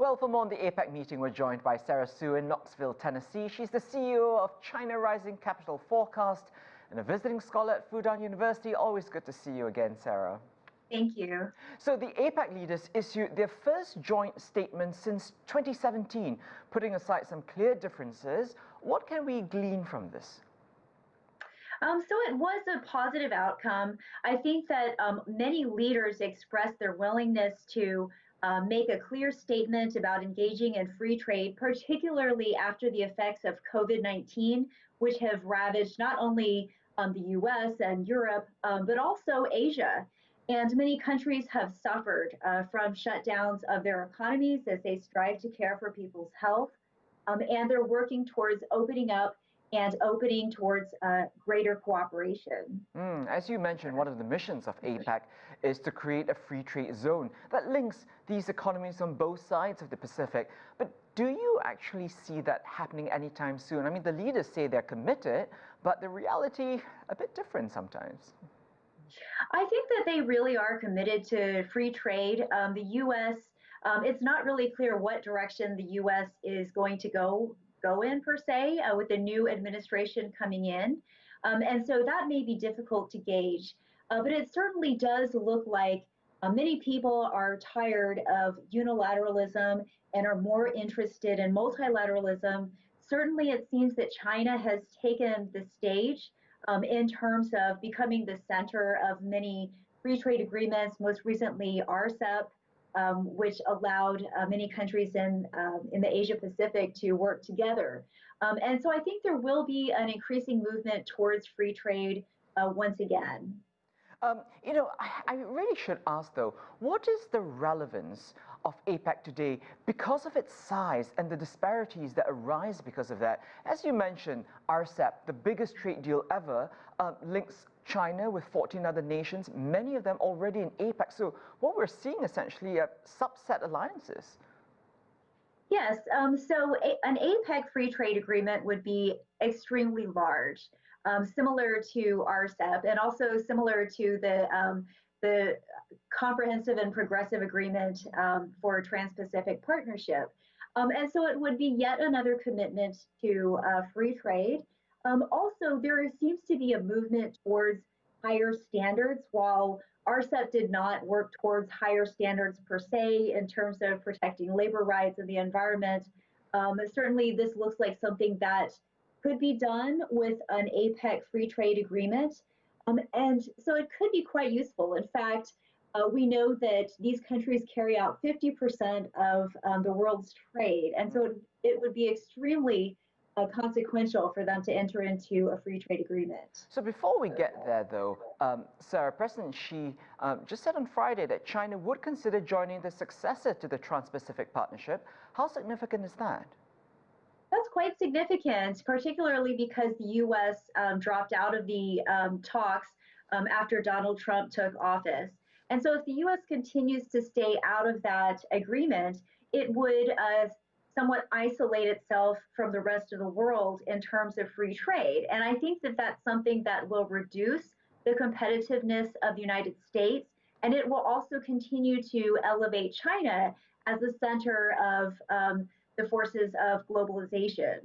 Well, for more on the APEC meeting, we're joined by Sara Hsu in Knoxville, Tennessee. She's the CEO of China Rising Capital Forecast and a visiting scholar at Fudan University. Always good to see you again, Sara. Thank you. So the APEC leaders issued their first joint statement since 2017, putting aside some clear differences. What can we glean from this? So it was a positive outcome. I think that many leaders expressed their willingness to make a clear statement about engaging in free trade, particularly after the effects of COVID-19, which have ravaged not only the US and Europe, but also Asia. And many countries have suffered from shutdowns of their economies as they strive to care for people's health. And they're working towards opening up and opening towards greater cooperation. As you mentioned, one of the missions of APEC is to create a free trade zone that links these economies on both sides of the Pacific. But do you actually see that happening anytime soon? I mean, the leaders say they're committed, but the reality a bit different sometimes. I think that they really are committed to free trade. The U.S., it's not really clear what direction the U.S. is going to go in per se with the new administration coming in. And so that may be difficult to gauge. But it certainly does look like many people are tired of unilateralism and are more interested in multilateralism. Certainly it seems that China has taken the stage in terms of becoming the center of many free trade agreements, most recently RCEP, which allowed many countries in the Asia Pacific to work together. And so I think there will be an increasing movement towards free trade once again. I really should ask though, what is the relevance of APEC today because of its size and the disparities that arise because of that? As you mentioned, RCEP, the biggest trade deal ever, links China with 14 other nations, many of them already in APEC. So what we're seeing essentially are subset alliances. Yes, so an APEC free trade agreement would be extremely large, similar to RCEP and also similar to the Comprehensive and Progressive Agreement for TransPacific Partnership. And so it would be yet another commitment to free trade. Also, there seems to be a movement towards higher standards. While RCEP did not work towards higher standards per se in terms of protecting labor rights and the environment, certainly this looks like something that could be done with an APEC free trade agreement. And so it could be quite useful. In fact, we know that these countries carry out 50% of the world's trade. And so it would be extremely consequential for them to enter into a free trade agreement. So before we get there though, Sara, President Xi just said on Friday that China would consider joining the successor to the Trans-Pacific Partnership. How significant is that? That's quite significant, particularly because the U.S. Dropped out of the talks after Donald Trump took office. And so if the U.S. continues to stay out of that agreement, it would somewhat isolate itself from the rest of the world in terms of free trade. And I think that that's something that will reduce the competitiveness of the United States, and it will also continue to elevate China as the center of the forces of globalization.